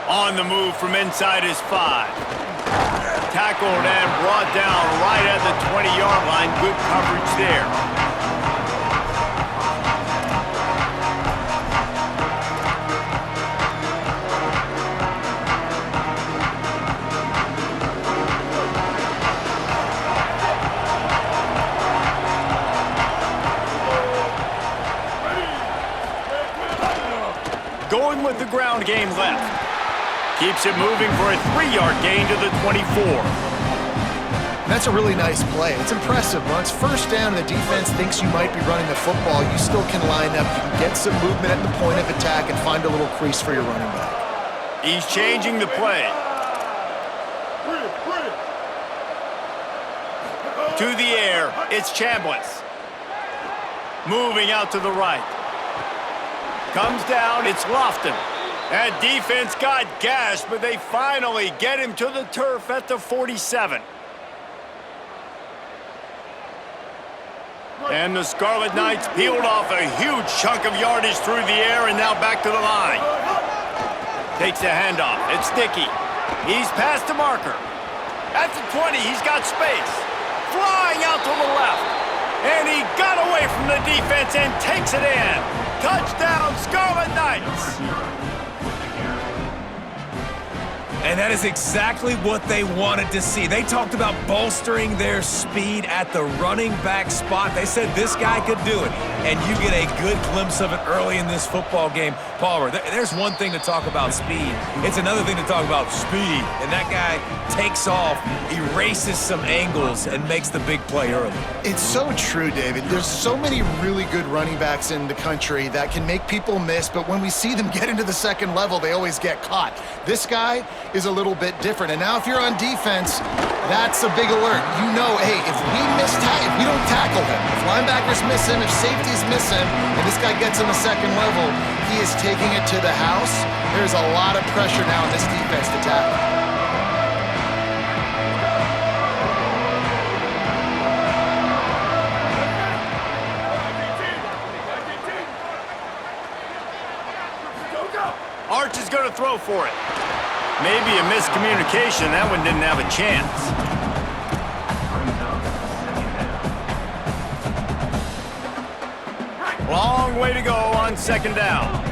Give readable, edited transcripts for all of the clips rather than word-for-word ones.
On the move from inside his 5. Tackled and brought down right at the 20-yard line. Good coverage there. Going with the ground game left. Keeps it moving for a 3-yard gain to the 24. That's a really nice play. It's impressive. Once first down and the defense thinks you might be running the football, you still can line up. You can get some movement at the point of attack and find a little crease for your running back. He's changing the play. To the air, it's Chambliss. Moving out to the right. Comes down, it's Lofton. That defense got gashed, but they finally get him to the turf at the 47. And the Scarlet Knights peeled off a huge chunk of yardage through the air and now back to the line. Takes a handoff. It's Dickey. He's past the marker. At the 20, he's got space. Flying out to the left. And he got away from the defense and takes it in. Touchdown, Scarlet Knights. And that is exactly what they wanted to see. They talked about bolstering their speed at the running back spot. They said this guy could do it. And you get a good glimpse of it early in this football game. Palmer, there's one thing to talk about speed. It's another thing to talk about speed. And that guy takes off, erases some angles, and makes the big play early. It's so true, David. There's so many really good running backs in the country that can make people miss, but when we see them get into the second level, they always get caught. This guy is a little bit different. And now if you're on defense, that's a big alert. You know, hey, if we don't tackle him, if linebackers miss him, if safeties miss him, and this guy gets in the second level, he is taking it to the house. There's a lot of pressure now in this defense to tackle. Arch is going to throw for it. Maybe a miscommunication. That one didn't have a chance. Long way to go on second down.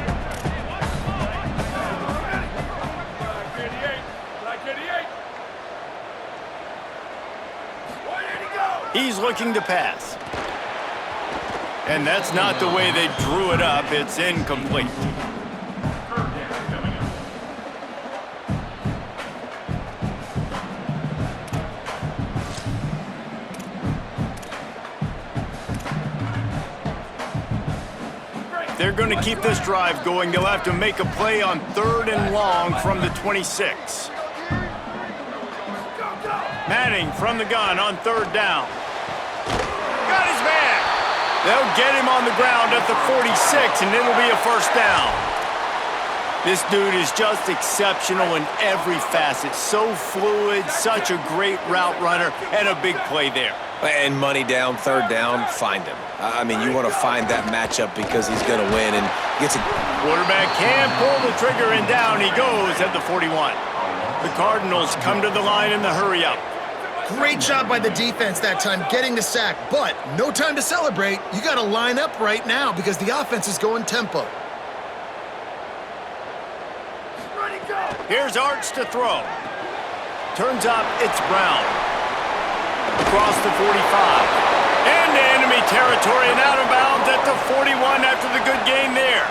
He's looking to pass. And that's not the way they drew it up. It's incomplete. They're going to keep this drive going. They'll have to make a play on 3rd and long from the 26. Manning from the gun on 3rd down. Got his man. They'll get him on the ground at the 46, and it'll be a first down. This dude is just exceptional in every facet. So fluid, such a great route runner, and a big play there. And money down, 3rd down, find him. I mean, you want to find that matchup because he's going to win and gets it. Quarterback can pull the trigger, and down he goes at the 41. The Cardinals come to the line in the hurry-up. Great job by the defense that time getting the sack, but no time to celebrate. You got to line up right now because the offense is going tempo. Here's Arch to throw. Turns up, it's Brown. Across the 45. Into enemy territory and out of bounds at the 41 after the good gain there.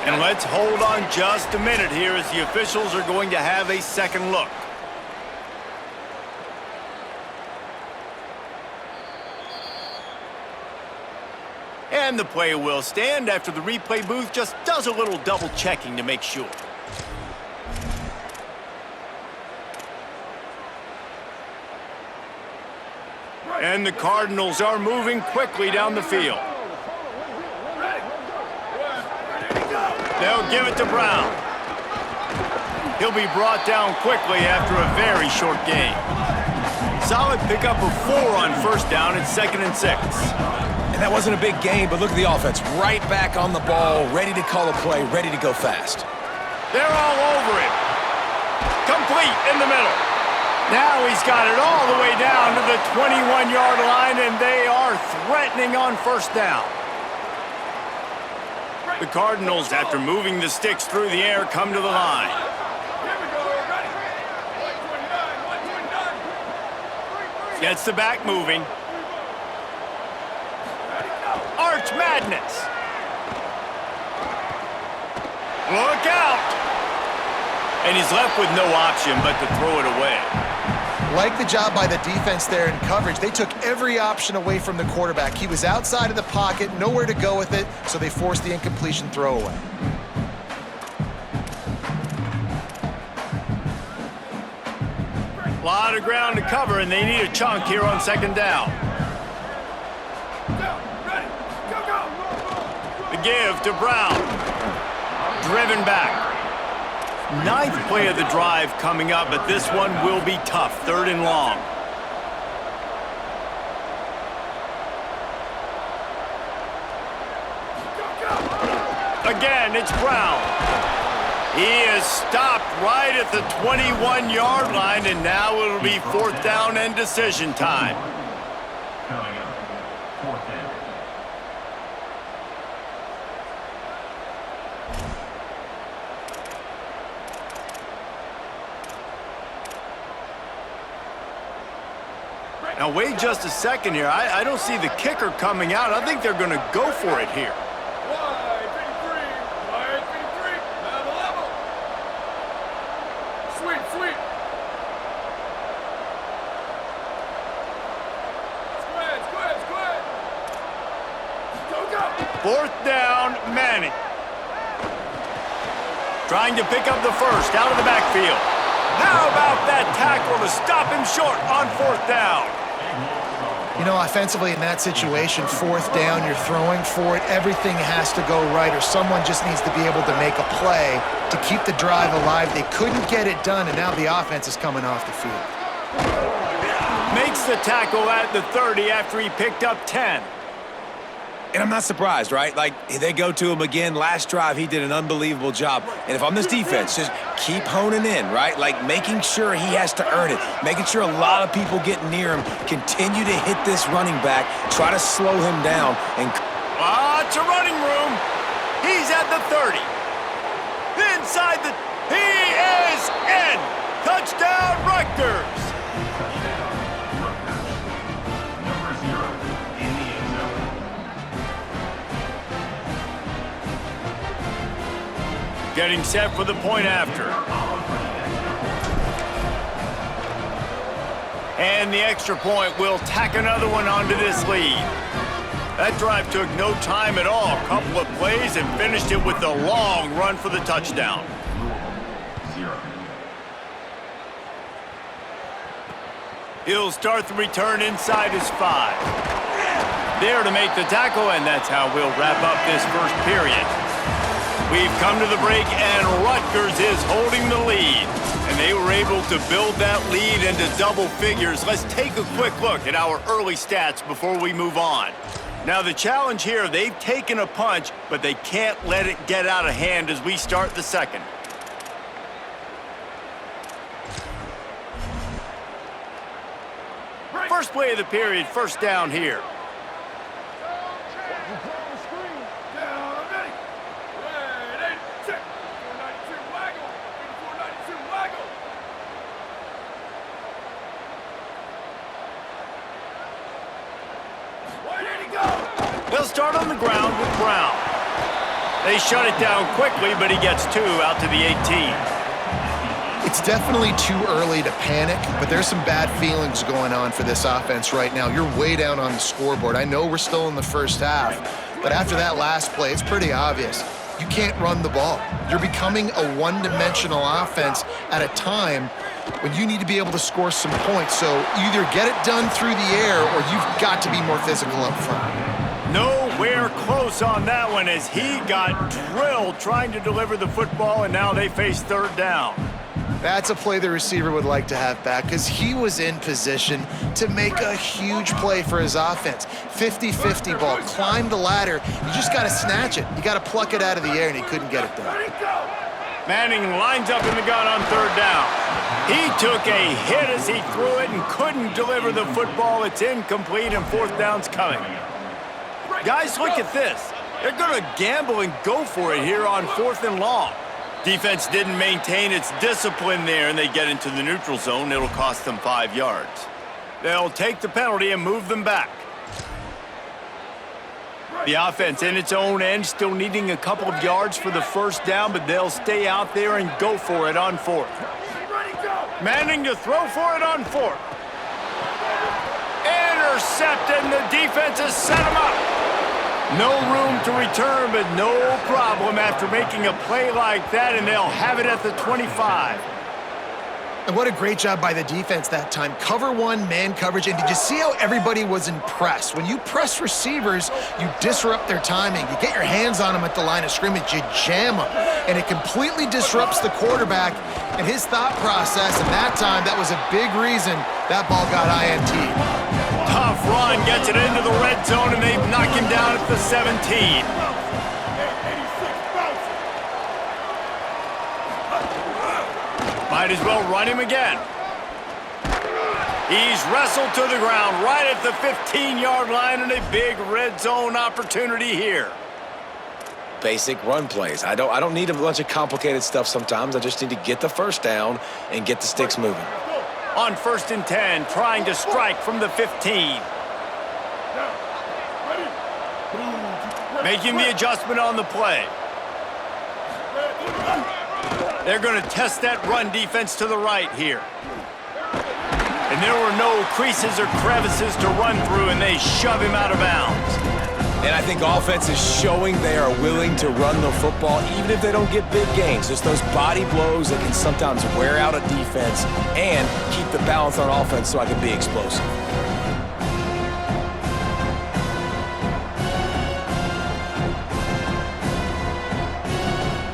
And let's hold on just a minute here as the officials are going to have a second look. And the play will stand after the replay booth just does a little double checking to make sure. And the Cardinals are moving quickly down the field. They'll give it to Brown. He'll be brought down quickly after a very short game. Solid pickup of 4 on first down and 2nd and 6. And that wasn't a big game, but look at the offense. Right back on the ball, ready to call a play, ready to go fast. They're all over it. Complete in the middle. Now he's got it all the way down to the 21-yard line, and they are threatening on first down. The Cardinals, after moving the sticks through the air, come to the line. Gets the back moving. Arch Madness. Look out! And he's left with no option but to throw it away. Like the job by the defense there in coverage. They took every option away from the quarterback. He was outside of the pocket, nowhere to go with it, so they forced the incompletion throwaway. A lot of ground to cover, and they need a chunk here on 2nd down. The give to Brown. Driven back. 9th play of the drive coming up, but this one will be tough. 3rd and long. Again, it's Brown. He is stopped right at the 21-yard line, and now it'll be 4th down and decision time. Now, wait just a second here. I don't see the kicker coming out. I think they're going to go for it here. Sweet. 4th down, Manning. Trying to pick up the first out of the backfield. How about that tackle to stop him short on 4th down? You know, offensively in that situation, 4th down, you're throwing for it. Everything has to go right, or someone just needs to be able to make a play to keep the drive alive. They couldn't get it done, and now the offense is coming off the field. Makes the tackle at the 30 after he picked up 10. And I'm not surprised, right? Like, they go to him again. Last drive, he did an unbelievable job. And if I'm this defense, just keep honing in, right? Like, making sure he has to earn it. Making sure a lot of people get near him. Continue to hit this running back. Try to slow him down. And Lots of running room. He's at the 30. Inside the... He is in! Touchdown, Rutgers! Getting set for the point after. And the extra point will tack another one onto this lead. That drive took no time at all. A couple of plays and finished it with a long run for the touchdown. He'll start the return inside his 5. There to make the tackle, and that's how we'll wrap up this first period. We've come to the break, and Rutgers is holding the lead. And they were able to build that lead into double figures. Let's take a quick look at our early stats before we move on. Now, the challenge here, they've taken a punch, but they can't let it get out of hand as we start the second. First play of the period, first down here. They'll start on the ground with Brown. They shut it down quickly, but he gets 2 out to the 18. It's definitely too early to panic, but there's some bad feelings going on for this offense right now. You're way down on the scoreboard. I know we're still in the first half, But after that last play, it's pretty obvious. You can't run the ball. You're becoming a one-dimensional offense at a time when you need to be able to score some points. So either get it done through the air or you've got to be more physical up front. Nowhere close on that one as he got drilled trying to deliver the football, and now they face third down. That's a play the receiver would like to have back because he was in position to make a huge play for his offense. 50-50 ball, climb the ladder. You just got to snatch it. You got to pluck it out of the air, and he couldn't get it done. Manning lines up in the gun on third down. He took a hit as he threw it and couldn't deliver the football. It's incomplete, and fourth down's coming. Guys, look at this. They're going to gamble and go for it here on 4th and long. Defense didn't maintain its discipline there, and they get into the neutral zone. It'll cost them 5 yards. They'll take the penalty and move them back. The offense in its own end still needing a couple of yards for the first down, but they'll stay out there and go for it on 4th. Manning to throw for it on 4th. Intercepted, and the defense has set him up. No room to return, but no problem after making a play like that, and they'll have it at the 25. And what a great job by the defense that time. Cover one, man coverage, and did you see how everybody was impressed? When you press receivers, you disrupt their timing. You get your hands on them at the line of scrimmage, you jam them, and it completely disrupts the quarterback and his thought process, and that time, that was a big reason that ball got INT'd. Tough run, gets it into the red zone, and they knock him down at the 17. Might as well run him again. He's wrestled to the ground right at the 15-yard line, and a big red zone opportunity here. Basic run plays. I don't need a bunch of complicated stuff sometimes. I just need to get the first down and get the sticks moving. On 1st and 10, trying to strike from the 15. Making the adjustment on the play. They're going to test that run defense to the right here. And there were no creases or crevices to run through, and they shove him out of bounds. And I think offense is showing they are willing to run the football even if they don't get big gains. Just those body blows that can sometimes wear out a defense and keep the balance on offense so I can be explosive.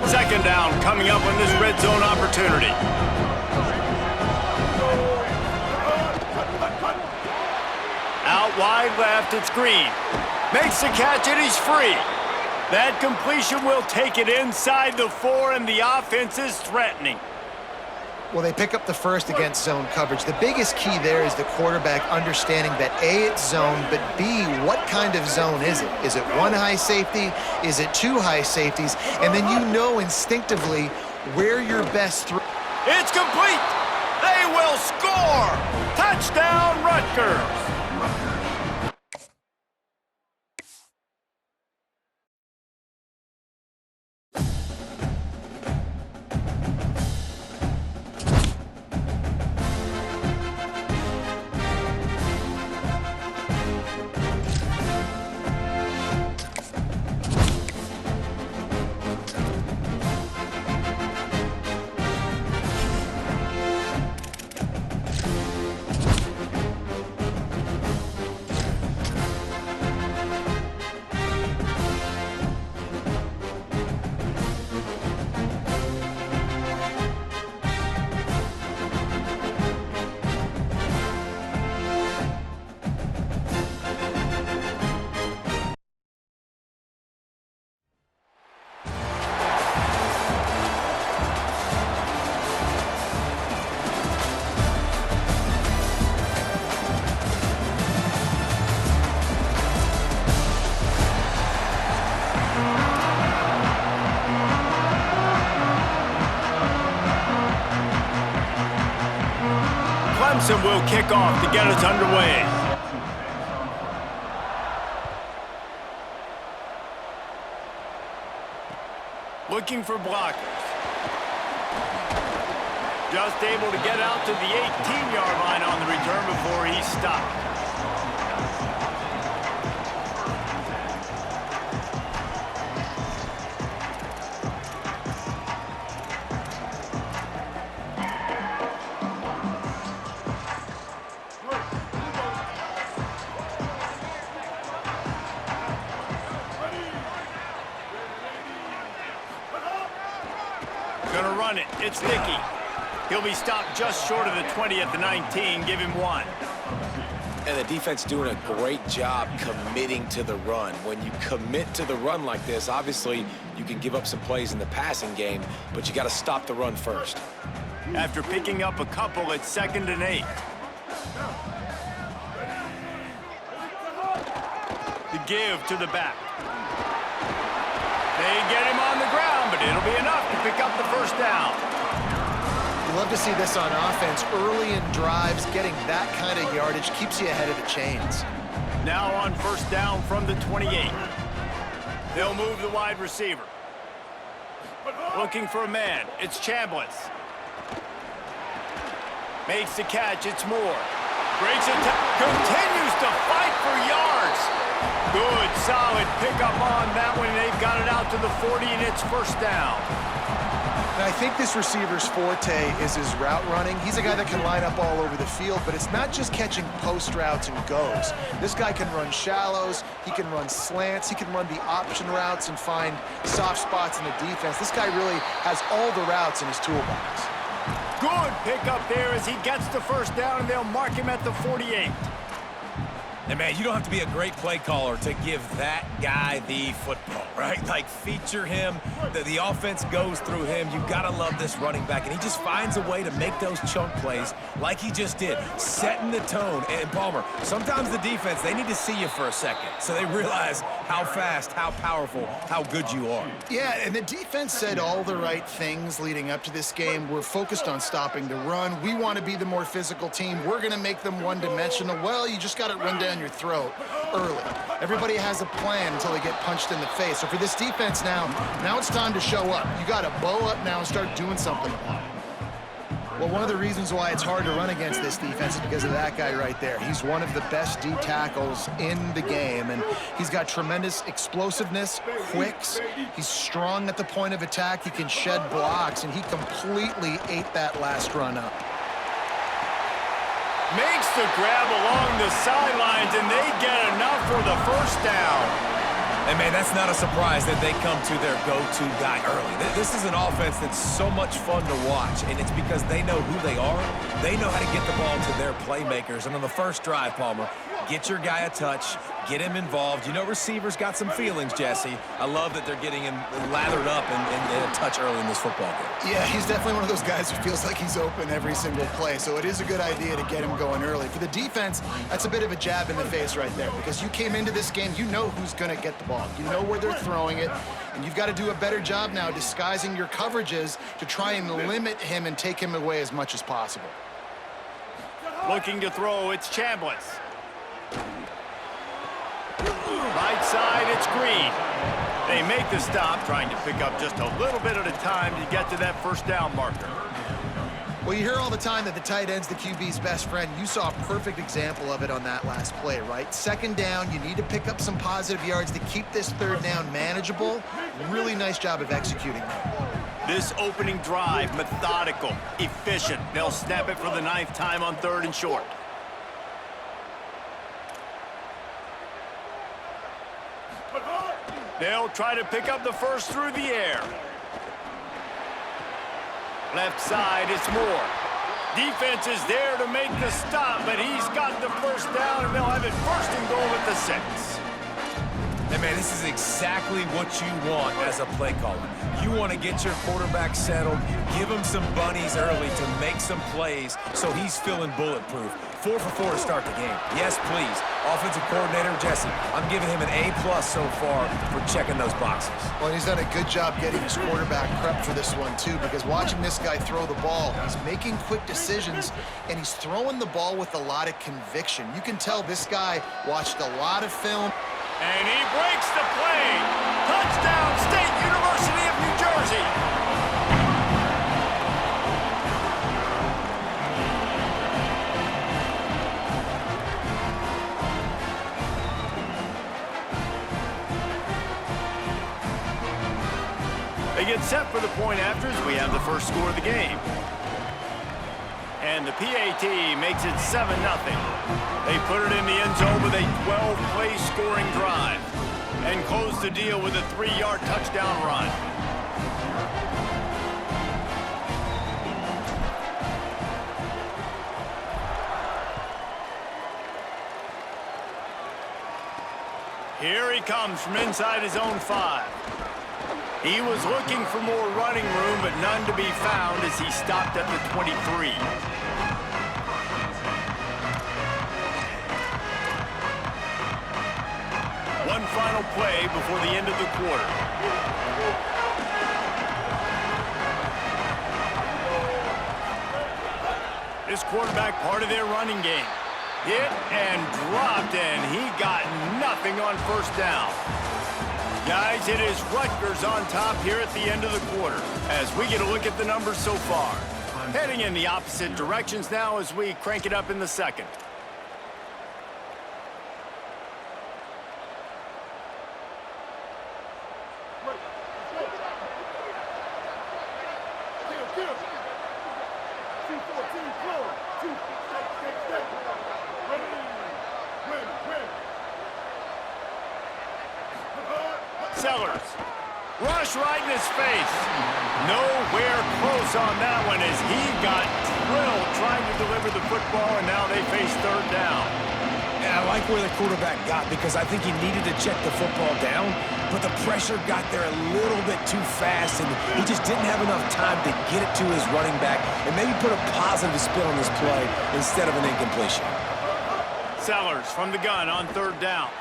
Second down coming up on this red zone opportunity. Out wide left, it's Green. Makes the catch, and he's free. That completion will take it inside the 4, and the offense is threatening. Well, they pick up the first against zone coverage. The biggest key there is the quarterback understanding that A, it's zone, but B, what kind of zone is it? Is it one high safety? Is it two high safeties? And then you know instinctively where your best throw. It's complete. They will score. Touchdown, Rutgers. Clemson will kick off to get us underway. Looking for blockers. Just able to get out to the 18-yard line on the return before he stopped. it's Dickey. He'll be stopped just short of the 20 at the 19. Give him 1. And the defense doing a great job committing to the run. When you commit to the run like this, obviously you can give up some plays in the passing game, but you got to stop the run first. After picking up a couple, it's 2nd and 8. The give to the back. They get him on the ground, but it'll be enough to pick up the first down. You love to see this on offense. Early in drives, getting that kind of yardage keeps you ahead of the chains. Now on first down from the 28. They'll move the wide receiver. Looking for a man. It's Chambliss. Makes the catch. It's Moore. Breaks it. Continues to fight for yards. Good, solid pickup on that one. They've got it out to the 40, and it's first down. And I think this receiver's forte is his route running. He's a guy that can line up all over the field, but it's not just catching post routes and goes. This guy can run shallows, he can run slants, he can run the option routes and find soft spots in the defense. This guy really has all the routes in his toolbox. Good pickup there as he gets the first down, and they'll mark him at the 48. And, man, you don't have to be a great play caller to give that guy the football, right? Like, feature him. The offense goes through him. You got to love this running back. And he just finds a way to make those chunk plays like he just did, setting the tone. And, Palmer, sometimes the defense, they need to see you for a second so they realize how fast, how powerful, how good you are. Yeah, and the defense said all the right things leading up to this game. We're focused on stopping the run. We want to be the more physical team. We're going to make them one-dimensional. Well, you just got to run down your throat early. Everybody has a plan until they get punched in the face. So for this defense now it's time to show up. You got to bow up now and start doing something about it. Well, one of the reasons why it's hard to run against this defense is because of that guy right there. He's one of the best D tackles in the game, and he's got tremendous explosiveness, quicks. He's strong at the point of attack. He can shed blocks, and he completely ate that last run up. Makes the grab along the sidelines, and they get enough for the first down. And, man, that's not a surprise that they come to their go-to guy early. This is an offense that's so much fun to watch, and it's because they know who they are. They know how to get the ball to their playmakers. And on the first drive, Palmer, get your guy a touch, get him involved. You know receivers got some feelings, Jesse. I love that they're getting him lathered up and a touch early in this football game. Yeah, he's definitely one of those guys who feels like he's open every single play, so it is a good idea to get him going early. For the defense, that's a bit of a jab in the face right there, because you came into this game, you know who's going to get the ball. You know where they're throwing it, and you've got to do a better job now disguising your coverages to try and limit him and take him away as much as possible. Looking to throw, it's Chambliss. Right side, it's Green. They make the stop, trying to pick up just a little bit at a time to get to that first down marker. Well, you hear all the time that the tight end's the QB's best friend. You saw a perfect example of it on that last play, right? Second down, you need to pick up some positive yards to keep this third down manageable. Really nice job of executing that. This opening drive, methodical, efficient. They'll snap it for the 9th time on 3rd and short. They'll try to pick up the first through the air. Left side, it's Moore. Defense is there to make the stop, but he's got the first down, and they'll have it 1st and goal at the 6. And, man, this is exactly what you want as a play caller. You want to get your quarterback settled, give him some bunnies early to make some plays so he's feeling bulletproof. 4 for 4 to start the game. Yes, please. Offensive coordinator Jesse, I'm giving him an A+ so far for checking those boxes. Well, he's done a good job getting his quarterback prepped for this one, too, because watching this guy throw the ball, he's making quick decisions, and he's throwing the ball with a lot of conviction. You can tell this guy watched a lot of film. And he breaks the play. Touchdown, State University of New Jersey. They get set for the point after as we have the first score of the game. And the PAT makes it 7-0. They put it in the end zone with a 12-play scoring drive and close the deal with a 3-yard touchdown run. Here he comes from inside his own 5. He was looking for more running room, but none to be found as he stopped at the 23. One final play before the end of the quarter. This quarterback part of their running game. Hit and dropped, and he got nothing on first down. Guys, it is Rutgers on top here at the end of the quarter as we get a look at the numbers so far. Heading in the opposite directions now as we crank it up in the second. Sellers. Rush right in his face. Nowhere close on that one as he got drilled trying to deliver the football, and now they face third down. And I like where the quarterback got because I think he needed to check the football down, but the pressure got there a little bit too fast, and he just didn't have enough time to get it to his running back and maybe put a positive spin on this play instead of an incompletion. Sellers from the gun on third down.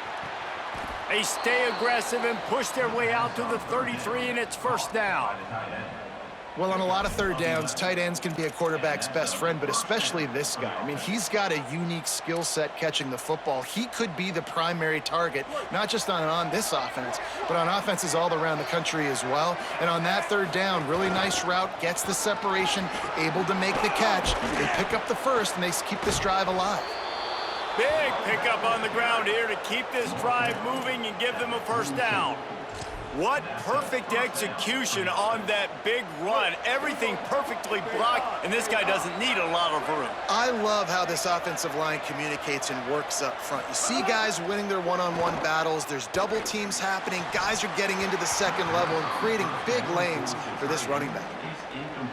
They stay aggressive and push their way out to the 33, and it's first down. Well, on a lot of third downs, tight ends can be a quarterback's best friend, but especially this guy. I mean, he's got a unique skill set catching the football. He could be the primary target, not just on this offense, but on offenses all around the country as well. And on that third down, really nice route, gets the separation, able to make the catch. They pick up the first, and they keep this drive alive. Big pickup on the ground here to keep this drive moving and give them a first down. What perfect execution on that big run. Everything perfectly blocked, and this guy doesn't need a lot of room. I love how this offensive line communicates and works up front. You see guys winning their one-on-one battles. There's double teams happening. Guys are getting into the second level and creating big lanes for this running back.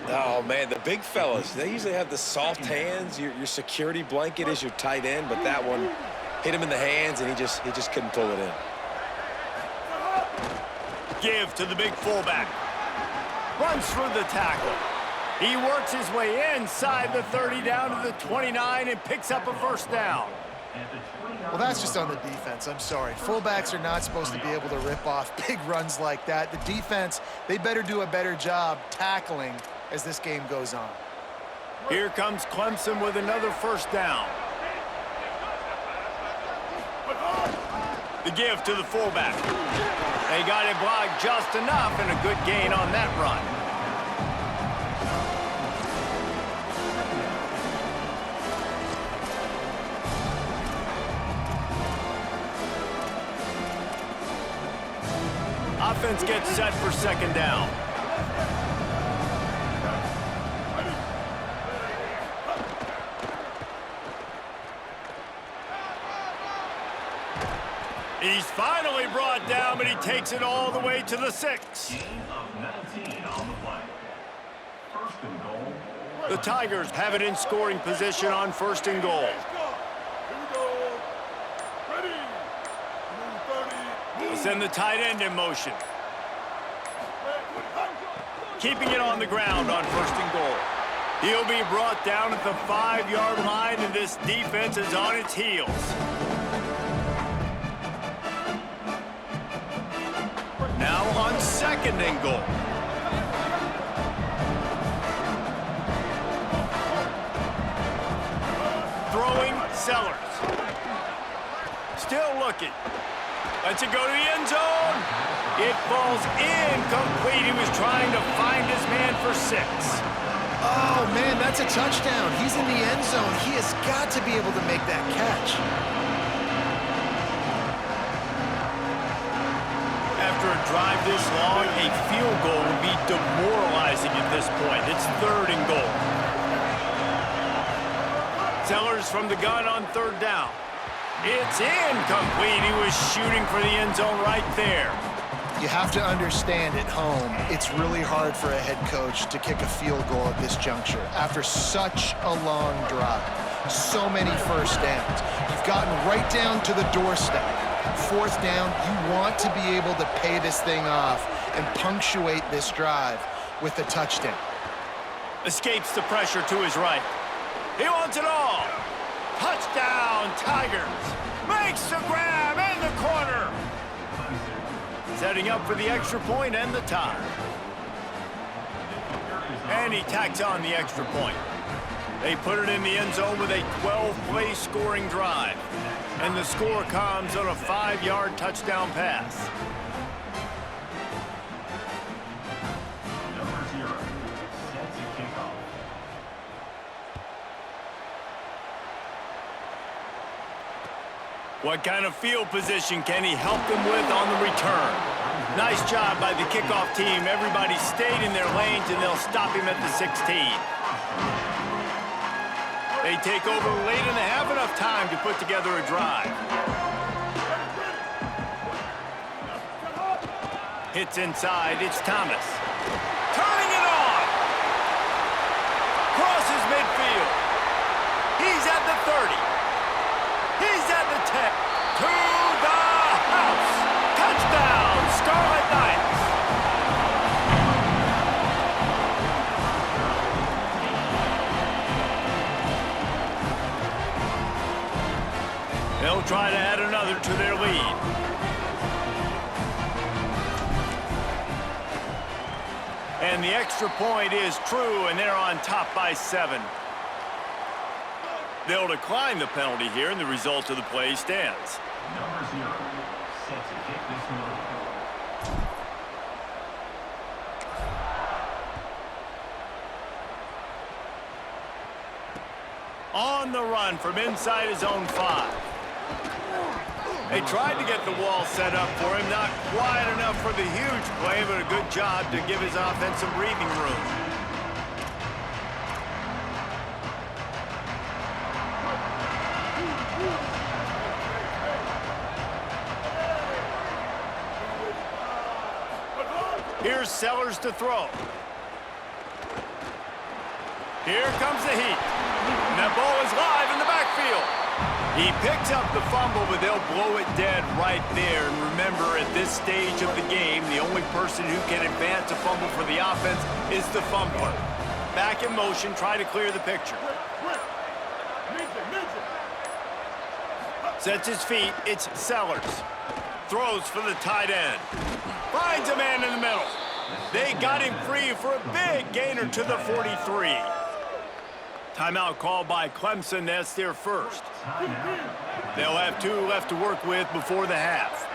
Oh, man, the big fellas, they usually have the soft hands. Your security blanket is your tight end, but that one hit him in the hands, and he just couldn't pull it in. Give to the big fullback. Runs through the tackle. He works his way inside the 30 down to the 29 and picks up a first down. Well, that's just on the defense. I'm sorry. Fullbacks are not supposed to be able to rip off big runs like that. The defense, they better do a better job tackling as this game goes on. Here comes Clemson with another first down. The give to the fullback. They got it blocked just enough and a good gain on that run. Offense gets set for second down. He's finally brought down, but he takes it all the way to the 6. The Tigers have it in scoring position on first and goal. They'll send the tight end in motion. Keeping it on the ground on first and goal. He'll be brought down at the 5-yard line, and this defense is on its heels. Now on second and goal. Throwing Sellers. Still looking. Lets it go to the end zone. It falls incomplete. He was trying to find his man for 6. Oh, man, that's a touchdown. He's in the end zone. He has got to be able to make that catch. After a drive this long, a field goal would be demoralizing at this point. It's third and goal. Sellers from the gun on third down. It's incomplete. He was shooting for the end zone right there. You have to understand at home, it's really hard for a head coach to kick a field goal at this juncture after such a long drive. So many first downs. You've gotten right down to the doorstep. 4th down, you want to be able to pay this thing off and punctuate this drive with a touchdown. Escapes the pressure to his right. He wants it all. Touchdown, Tigers. Makes the grab in the corner. Setting up for the extra point and the tie. And he tacks on the extra point. They put it in the end zone with a 12-play scoring drive. And the score comes on a 5-yard touchdown pass. What kind of field position can he help them with on the return? Nice job by the kickoff team. Everybody stayed in their lanes, and they'll stop him at the 16. They take over late and they have enough time to put together a drive. Hits inside. It's Thomas. Turning it on! Crosses midfield. He's at the 30. He's at the 10. To the house. Touchdown, Scarlet Knights. They'll try to add another to their lead. And the extra point is true, and they're on top by 7. They'll decline the penalty here, and the result of the play stands. Number 0, set to kick this one. On the run from inside his own 5. They tried to get the wall set up for him, not quite enough for the huge play, but a good job to give his offense some breathing room. Here's Sellers to throw. Here comes the heat. And that ball is live in the backfield. He picks up the fumble, but they'll blow it dead right there. And remember, at this stage of the game, the only person who can advance a fumble for the offense is the fumbler. Back in motion, try to clear the picture. Sets his feet, it's Sellers. Throws for the tight end. Finds a man in the middle. They got him free for a big gainer to the 43. Timeout called by Clemson. That's their first. They'll have 2 left to work with before the half.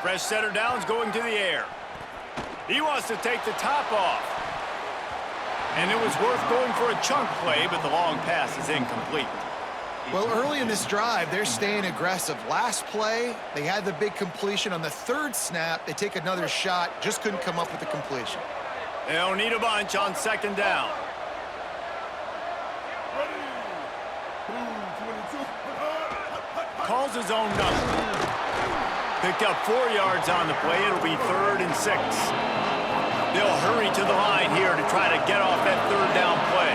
Fresh setter downs going to the air. He wants to take the top off. And it was worth going for a chunk play, but the long pass is incomplete. Well, early in this drive, they're staying aggressive. Last play, they had the big completion. On the 3rd snap, they take another shot, just couldn't come up with the completion. They'll need a bunch on 2nd down. Calls his own number. Picked up 4 yards on the play. It'll be 3rd and 6. They'll hurry to the line here to try to get off that 3rd down play.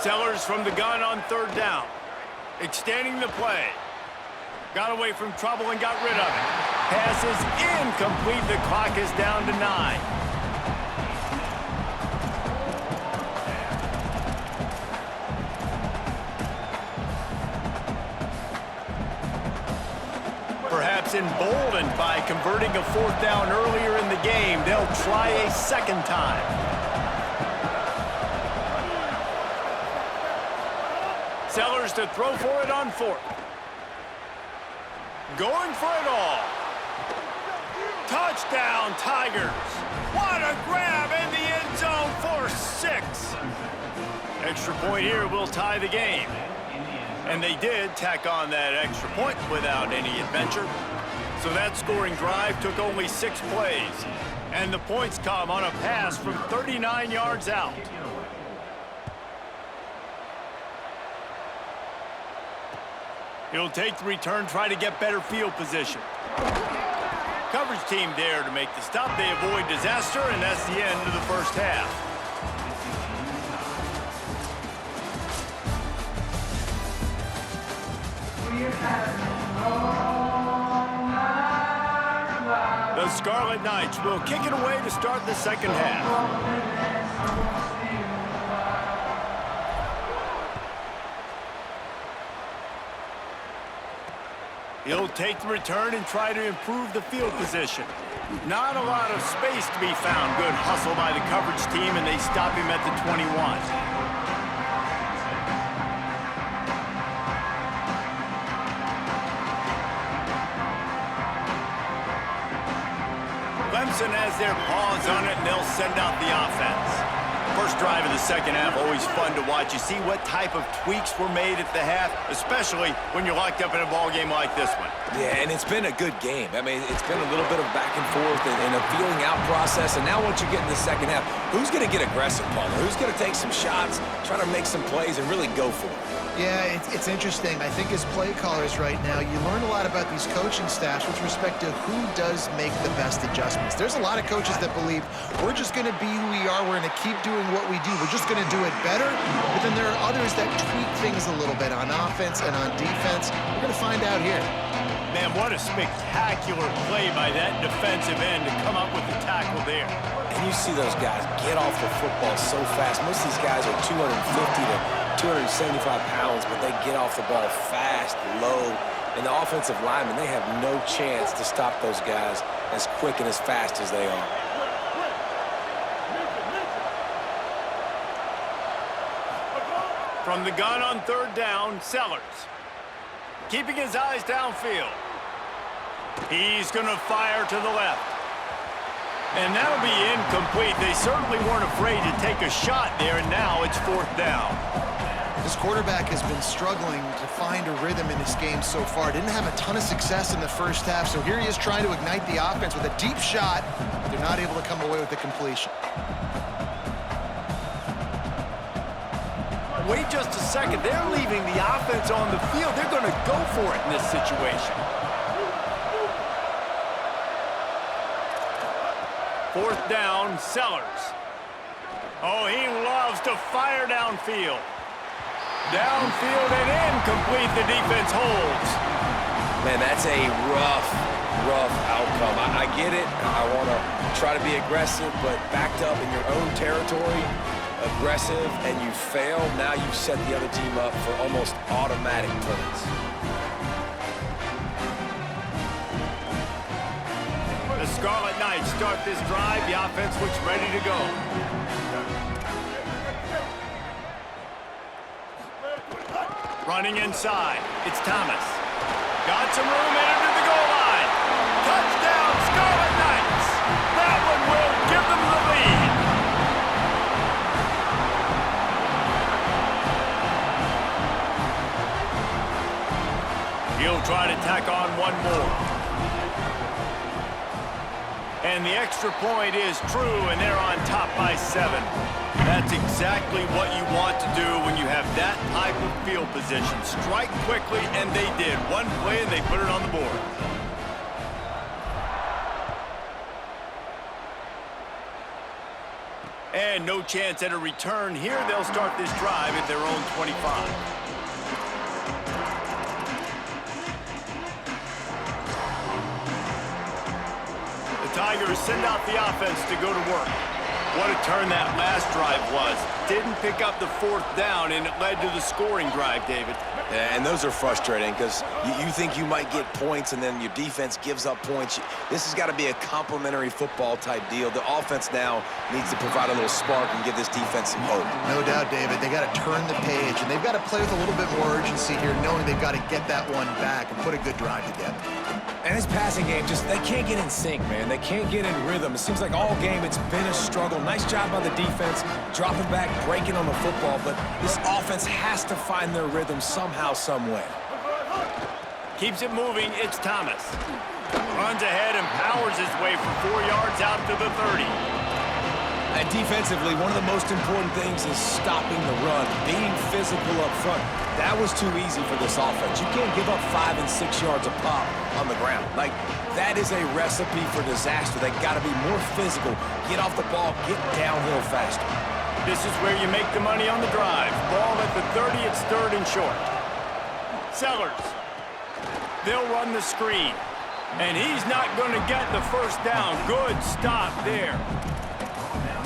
Sellers from the gun on 3rd down. Extending the play. Got away from trouble and got rid of it. Pass is incomplete. The clock is down to 9. Perhaps emboldened by converting a 4th down earlier in the game, they'll try a 2nd time. Sellers to throw for it on 4th. Going for it all. Touchdown, Tigers. What a grab in the end zone for 6. Extra point here will tie the game. And they did tack on that extra point without any adventure. So that scoring drive took only 6 plays. And the points come on a pass from 39 yards out. He'll take the return, try to get better field position. Coverage team there to make the stop. They avoid disaster, and that's the end of the first half. The Scarlet Knights will kick it away to start the second half. He'll take the return and try to improve the field position. Not a lot of space to be found. Good hustle by the coverage team, and they stop him at the 21. Clemson has their paws on it, and they'll send out the offense. First drive of the second half, always fun to watch. You see what type of tweaks were made at the half, especially when you're locked up in a ball game like this one. Yeah, and it's been a good game. I mean, it's been a little bit of back and forth and a feeling out process. And now once you get in the second half, who's going to get aggressive, Paula? Who's going to take some shots, try to make some plays, and really go for it? Yeah, it's interesting. I think as play callers right now, you learn a lot about these coaching staffs with respect to who does make the best adjustments. There's a lot of coaches that believe we're just going to be who we are. We're going to keep doing what we do. We're just going to do it better. But then there are others that tweak things a little bit on offense and on defense. We're going to find out here. Man, what a spectacular play by that defensive end to come up with the tackle there. And you see those guys get off the football so fast. Most of these guys are 250 to 275 pounds, but they get off the ball fast, low. And the offensive linemen, they have no chance to stop those guys as quick and as fast as they are. From the gun on third down, Sellers. Keeping his eyes downfield. He's going to fire to the left. And that'll be incomplete. They certainly weren't afraid to take a shot there, and now it's fourth down. This quarterback has been struggling to find a rhythm in this game so far. Didn't have a ton of success in the first half, so here he is trying to ignite the offense with a deep shot. They're not able to come away with the completion. Wait just a second. They're leaving the offense on the field. They're going to go for it in this situation. Fourth down, Sellers. Oh, he loves to fire downfield. Downfield and incomplete. The defense holds. Man, that's a rough outcome. I get it. I want to try to be aggressive, but backed up in your own territory, aggressive, and you fail, now you've set the other team up for almost automatic points. The Scarlet Knights start this drive. The offense looks ready to go. Running inside. It's Thomas. Got some room, entered to the goal line. Touchdown, Scarlet Knights. That one will give them the lead. He'll try to tack on one more. And the extra point is true, and they're on top by 7. That's exactly what you want to do when you have that type of field position. Strike quickly, and they did. One play, and they put it on the board. And no chance at a return here. They'll start this drive at their own 25. Tigers send out the offense to go to work. What a turn that last drive was. Didn't pick up the fourth down, and it led to the scoring drive, David. Yeah, and those are frustrating because you think you might get points, and then your defense gives up points. This has got to be a complementary football type deal. The offense now needs to provide a little spark and give this defense some hope. No doubt, David. They got to turn the page, and they've got to play with a little bit more urgency here, knowing they've got to get that one back and put a good drive together. And this passing game, they can't get in sync, man. They can't get in rhythm. It seems like all game it's been a struggle. Nice job by the defense, dropping back, breaking on the football, but this offense has to find their rhythm somehow, some way. Keeps it moving, it's Thomas. Runs ahead and powers his way for 4 yards out to the 30. And defensively, one of the most important things is stopping the run, being physical up front. That was too easy for this offense. You can't give up 5 and 6 yards a pop on the ground. Like, that is a recipe for disaster. They got to be more physical, get off the ball, get downhill faster. This is where you make the money on the drive. Ball at the 30, it's 3rd and short. Sellers. They'll run the screen. And he's not going to get the first down. Good stop there.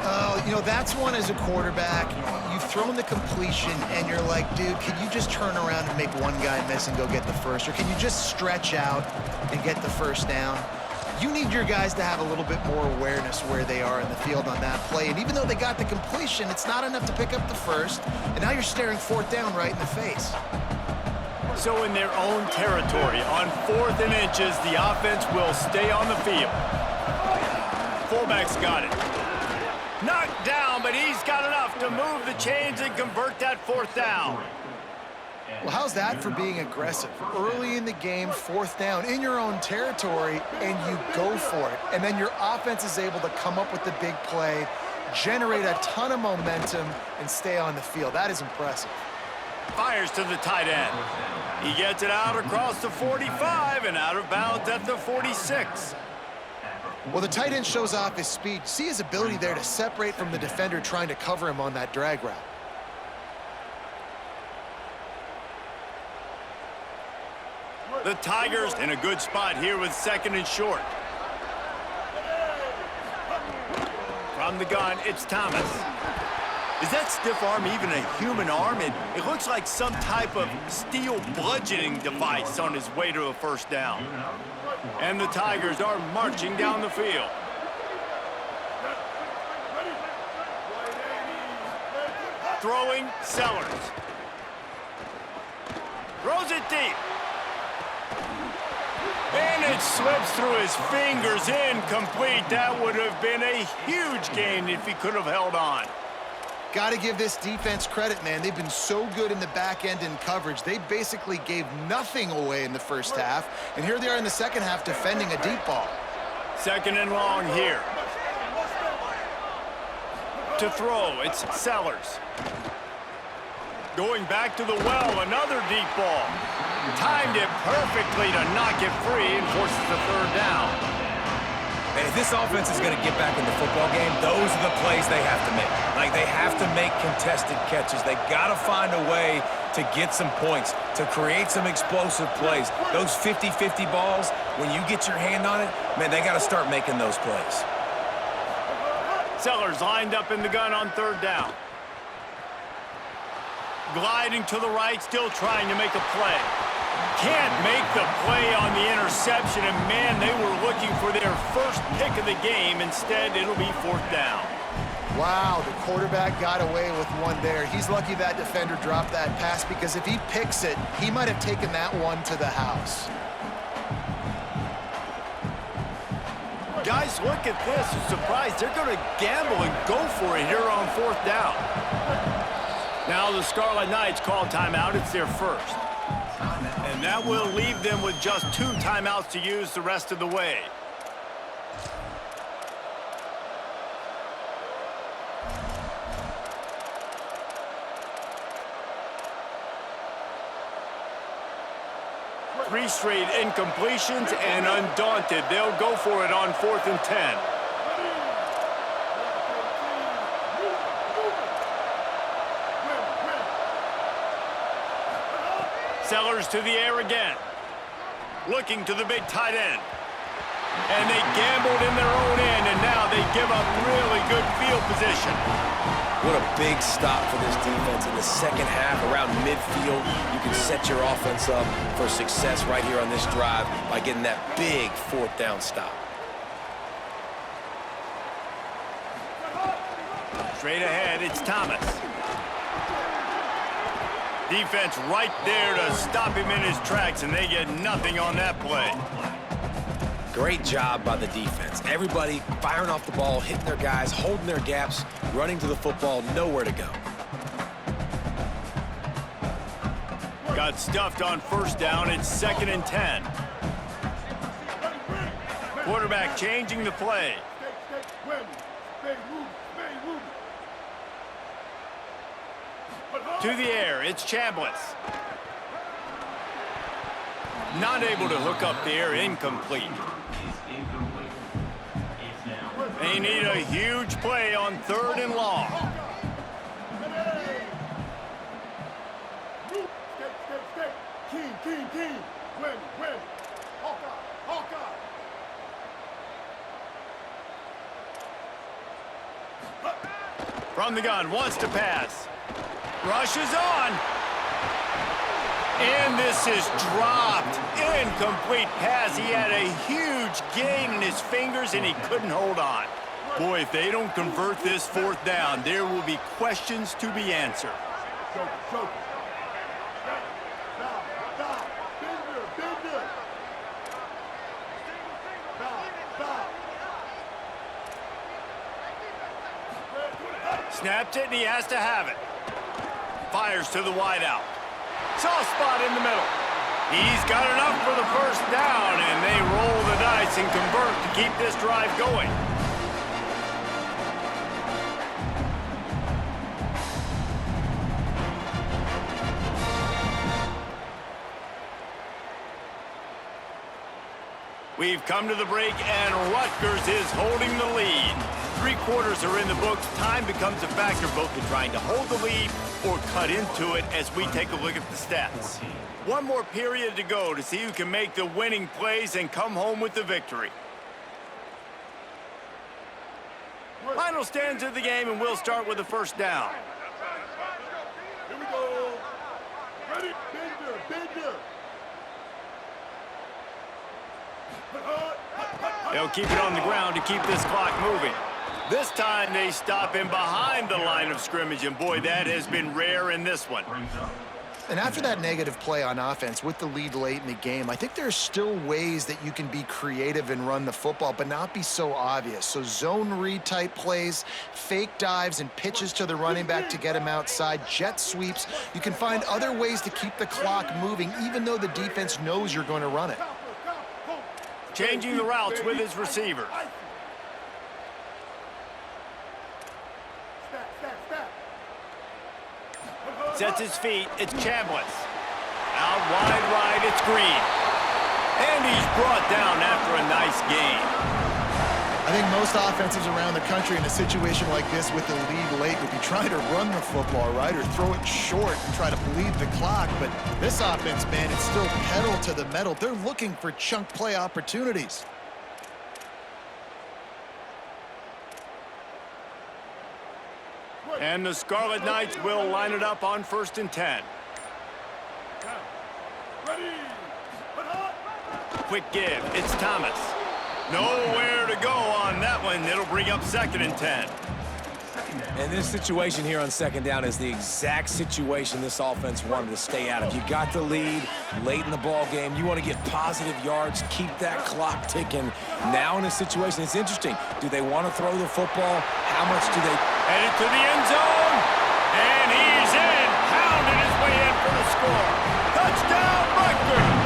Oh, you know, that's one as a quarterback. You've thrown the completion, and you're like, dude, can you just turn around and make one guy miss and go get the first? Or can you just stretch out and get the first down? You need your guys to have a little bit more awareness where they are in the field on that play. And even though they got the completion, it's not enough to pick up the first. And now you're staring 4th down right in the face. So in their own territory, on 4th and inches, the offense will stay on the field. Fullback's got it. Knocked down, but he's got enough to move the chains and convert that 4th down. Well, how's that for being aggressive? Early in the game, 4th down in your own territory, and you go for it. And then your offense is able to come up with the big play, generate a ton of momentum, and stay on the field. That is impressive. Fires to the tight end. He gets it out across the 45 and out of bounds at the 46. Well, the tight end shows off his speed. See his ability there to separate from the defender trying to cover him on that drag route. The Tigers in a good spot here with 2nd and short. From the gun, it's Thomas. Is that stiff arm even a human arm? It looks like some type of steel bludgeoning device on his way to a first down. And the Tigers are marching down the field. Throwing, Sellers. Throws it deep. And it slips through his fingers, incomplete. That would have been a huge gain if he could have held on. Got to give this defense credit, man. They've been so good in the back end in coverage. They basically gave nothing away in the first half, and here they are in the second half defending a deep ball. 2nd and long here. To throw, it's Sellers. Going back to the well, another deep ball. Timed it perfectly to knock it free and forces the 3rd down. And if this offense is going to get back in the football game, those are the plays they have to make. Like, they have to make contested catches. They got to find a way to get some points, to create some explosive plays. Those 50-50 balls, when you get your hand on it, man, they got to start making those plays. Sellers lined up in the gun on 3rd down. Gliding to the right, still trying to make a play. Can't make the play on the interception, and man, they were looking for their first pick of the game. Instead, it'll be 4th down. Wow, the quarterback got away with one there. He's lucky that defender dropped that pass, because if he picks it, he might have taken that one to the house. Guys, look at this. I'm surprised they're going to gamble and go for it here on 4th down. Now the Scarlet Knights call timeout. It's their first. And that will leave them with just 2 timeouts to use the rest of the way. Three straight incompletions, and undaunted, they'll go for it on 4th and 10. Sellers to the air again. Looking to the big tight end. And they gambled in their own end, and now they give up really good field position. What a big stop for this defense in the second half. Around midfield, you can set your offense up for success right here on this drive by getting that big 4th down stop. Straight ahead, it's Thomas. Defense right there to stop him in his tracks, and they get nothing on that play. Great job by the defense. Everybody firing off the ball, hitting their guys, holding their gaps, running to the football, nowhere to go. Got stuffed on 1st down. It's 2nd and 10. Quarterback changing the play. To the air, it's Chambliss. Not able to hook up the air, incomplete. Is incomplete. It's now. They need a huge play on 3rd and long. King. Win. Hawkeye. From the gun, wants to pass. Rushes on. And this is dropped. Incomplete pass. He had a huge gain in his fingers, and he couldn't hold on. Boy, if they don't convert this 4th down, there will be questions to be answered. Joker. Down. Bender. Down. Snaps it, and he has to have it. Fires to the wideout. Soft spot in the middle. He's got enough for the 1st down, and they roll the dice and convert to keep this drive going. We've come to the break, and Rutgers is holding the lead. 3 quarters are in the books. Time becomes a factor both in trying to hold the lead or cut into it as we take a look at the stats. 1 more period to go to see who can make the winning plays and come home with the victory. Final stanza of the game, and we'll start with the 1st down. Here we go. Ready? Bender. They'll keep it on the ground to keep this clock moving. This time they stop him behind the line of scrimmage, and boy, that has been rare in this one. Brings up. And after that negative play on offense with the lead late in the game, I think there's still ways that you can be creative and run the football, but not be so obvious. So zone read type plays, fake dives and pitches to the running back to get him outside, jet sweeps. You can find other ways to keep the clock moving, even though the defense knows you're going to run it. Changing the routes with his receivers. Sets his feet, it's Chambliss. Out wide right, it's Green. And he's brought down after a nice gain. I think most offenses around the country in a situation like this with the lead late would be trying to run the football, right, or throw it short and try to bleed the clock. But this offense, man, it's still pedal to the metal. They're looking for chunk play opportunities. And the Scarlet Knights will line it up on 1st and 10. Quick give, it's Thomas. Nowhere to go on that one. It'll bring up 2nd and 10. And this situation here on 2nd down is the exact situation this offense wanted to stay out of. You got the lead late in the ball game. You want to get positive yards, keep that clock ticking. Now in a situation, it's interesting. Do they want to throw the football? How much do they? Headed to the end zone. And he's in. Pounding his way in for the score. Touchdown, Rutgers.